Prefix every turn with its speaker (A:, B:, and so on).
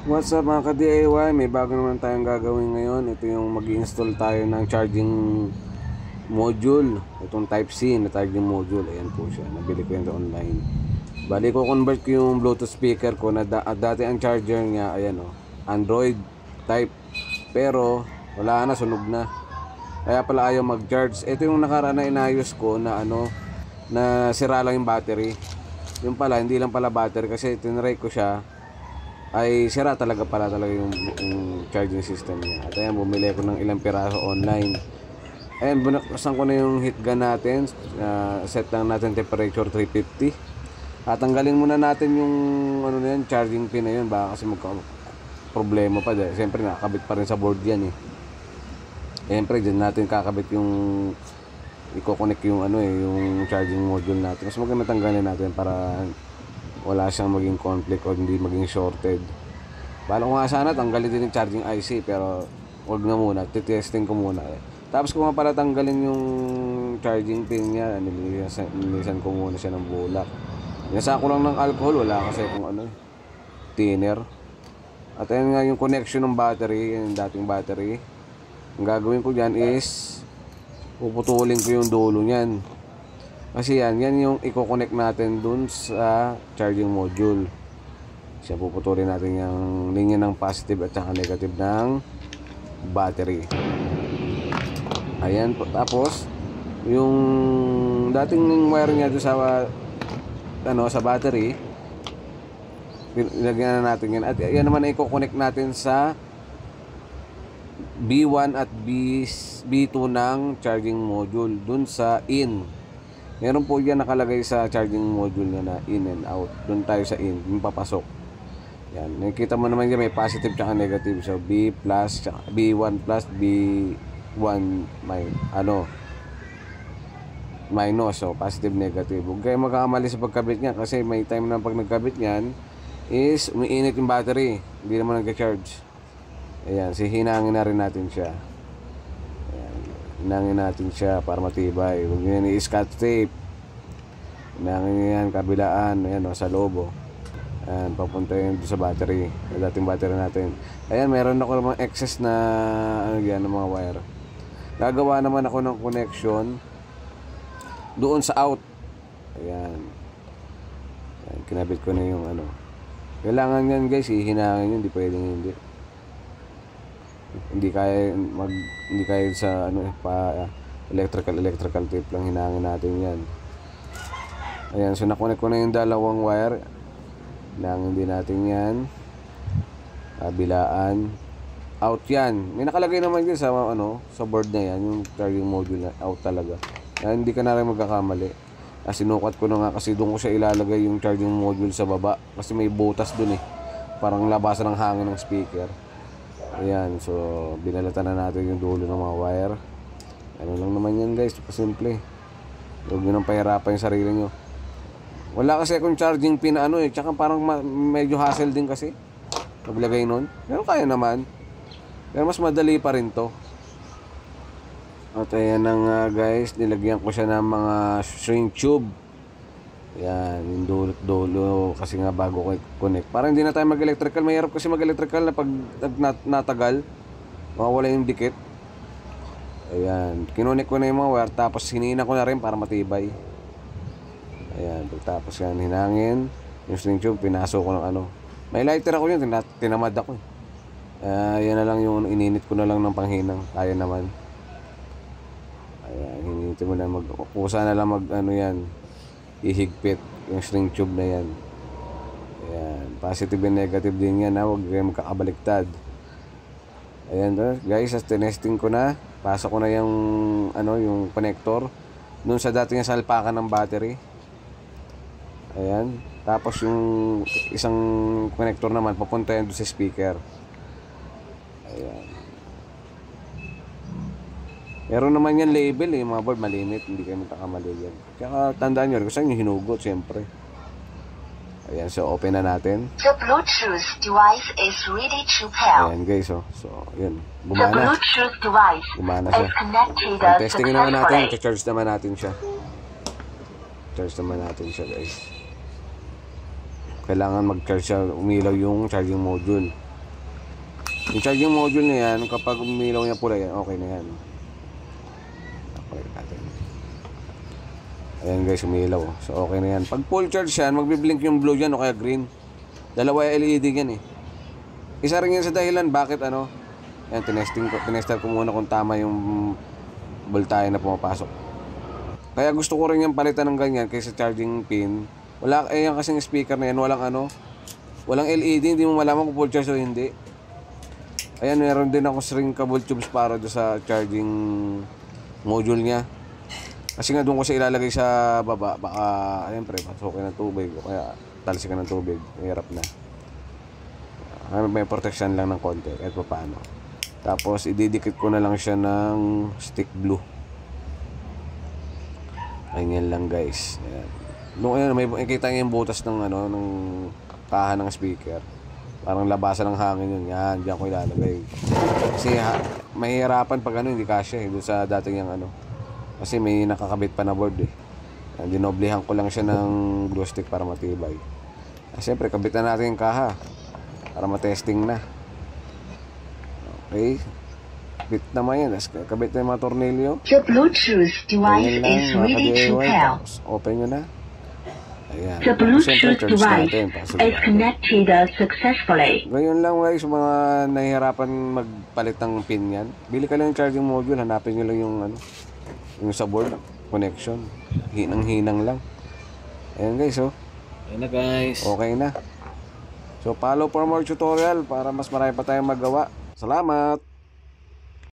A: What's up mga ka-DIY? May bago naman tayong gagawin ngayon. Ito yung mag-install tayo ng charging module. Itong Type-C na charging module. Ayan po siya. Nabili ko yan sa online. Bali ko convert ko yung Bluetooth speaker ko na dati ang charger niya, ayan Android type. Pero wala na, sunog na. Kaya pala ayaw mag-charge. Ito yung nakaraan na inayos ko na na sira lang yung battery. Yung pala, hindi lang pala battery kasi tinry ko siya. Ay sira talaga yung charging system niya. At ayan, bumili ko ng ilang piraso online. Ayan, bunakasan ko na yung heat gun natin. Set lang natin temperature 350. At tanggalin muna natin yung charging pin na yun. Baka kasi problema pa dahil siyempre nakakabit pa rin sa board yan siyempre dyan natin kakabit yung i-connect yung yung charging module natin. Mas maganda tanggalin natin para wala siyang maging conflict o hindi maging shorted. Bala ko nga sana tanggalin din yung charging IC, pero wag na muna, titesting ko muna Tapos kung nga pala tanggalin yung charging pin niya, nilisan ko muna siya ng bulak. Nasa ko lang ng alcohol, wala kasi kung thinner. At ayun nga yung connection ng battery, yung dating battery. Ang gagawin ko dyan is puputulin ko yung dulo niyan. Kasi yan yung i-connect natin dun sa charging module. Siya puputulin natin yung linya ng positive at saka negative ng battery. Ayan, tapos yung dating wire niya doon sa battery, ilagyan na natin yan. At yan naman ay i-connect natin sa B1 at B2 ng charging module dun sa in. Meron po yan nakalagay sa charging module niya na in and out. Doon tayo sa in, yung papasok. Yan, nakikita mo naman yan may positive tsaka negative. So B plus, B1 plus, B1 minus. So positive, negative. Huwag kayo magkakamali sa pagkabit niya kasi may time na pag nagkabit niyan is umiinit yung battery. Hindi naman nagka-charge. Ayan, hinangin na rin natin siya. Hinangin natin siya para matibay. Huwag nyo yan i-scotch tape. Hinangin yan, kabilaan. Ayan sa loob Ayan, papunta yun sa battery. Sa dating battery natin. Ayan, meron ako namang excess na ng mga wire. Gagawa naman ako ng connection doon sa out. Ayan. Ayan, kinabit ko na yung Kailangan yan guys, hihinangin yun. Hindi pwedeng hindi. Hindi kaya sa electrical tape lang, hinangin natin yan. Ayan, so nakunik ko na yung dalawang wire. Hinangin din natin yan. Kabilaan. Out yan. May nakalagay naman dyan sa board na yan, yung charging module na out talaga. Ayan, hindi ka na rin magkakamali. Sinukat ko na nga kasi doon ko siya ilalagay yung charging module sa baba. Kasi may butas doon parang labasan ng hangin ng speaker. Ayan, so binalatan na natin yung dulo ng mga wire. Ano lang naman yan guys, simple. Huwag nyo nang pahirapan yung sarili nyo. Wala kasi akong charging pin tsaka parang medyo hassle din kasi maglagay nun. Pero kaya naman. Pero mas madali pa rin to. At ayan na nga guys, nilagyan ko siya ng mga shrink tube. Yan, yung dulo kasi nga bago ko i-connect. Parang hindi na tayo mag-electrical. Mahirap kasi mag-electrical na pag natagal, mawawala yung dikit. Ayan, kinunik ko na yung mga wire. Tapos hinina ko na rin para matibay. Ayan, tapos yan, hinangin. Yung string tube, pinasok ko ng May lighter ako yun, tinamad ako yan na lang yung ininit ko na lang ng panghinang. Kaya naman. Ayan, hininitin mo na kusa na lang yan. Ihigpit yung string tube na yan. Ayan, positive and negative din yan huwag kayo magkakabaliktad. Ayan guys, tinesting ko na. Pasok ko na yung yung connector dun sa dating salpakan ng battery. Ayan, tapos yung isang connector naman papunta yan dun sa speaker. Ayan. Meron naman yan label mga board, malimit, hindi kayo magkakamali yan. Kaya tandaan nyo, gusto nyo hinugot siyempre. Ayan, so open na natin.
B: The Bluetooth device is ready to pair.
A: Ayan guys, so yun,
B: The
A: gumana.
B: Bluetooth device
A: Gumana
B: is
A: siya.
B: connected
A: Testing naman natin,
B: successfully.
A: charge naman natin siya. Charge naman natin siya guys. Kailangan mag-charge siya, umilaw yung charging module. Yung charging module niya yan, kapag umilaw niya pula yan, okay na yan. Okay natin. Ayan guys, umilaw. So okay na yan. Pag full charge yan, magbiblink yung blue dyan o kaya green. Dalawa LED yan eh. Isa rin yan sa dahilan bakit ano. Ayan, tinester ko muna kung tama yung voltahe na pumapasok. Kaya gusto ko rin yung palitan ng ganyan kaysa charging pin. Wala, yan kasing speaker na yan, walang LED, hindi mo malaman kung full charge o hindi. Ayan, meron din ako string cable tubes para do sa charging module niya. Kasi nga doon ko siya ilalagay sa baba, baka siyempre pasukin ng tubig o kaya talsikan ng tubig, mahirap na. May protection lang ng konti kahit pa paano. Tapos ididikit ko na lang siya ng stick glue. Ganyan lang guys. Ayan. Doon ayun, may makikita niyo yung butas ng ano ng kaha ng speaker. Parang labasan ng hangin yun. Yan, diyan ko ilalagay. Kasi mahihirapan pag ano, hindi kasya doon sa dating yung ano. Kasi may nakakabit pa na board eh. Dinoblihan ko lang siya ng glue stick para matibay. Siyempre, kabitan natin yung kaha para matesting na. Okay. Kabit naman yan. Kabit na yung mga tornilyo.
B: The Bluetooth device is ready to pair.
A: Open nyo na. Ayan.
B: The Bluetooth device is connected successfully.
A: Ngayon lang guys, mga nahihirapan magpalit ng pin yan. Bili ka lang yung charging module, hanapin nyo lang yung ano, yung sa board connection. Hinang-hinang lang. Ayan guys, oh.
C: Ayan na guys.
A: Okay na. So follow for more tutorial para mas marami pa tayong magawa. Salamat!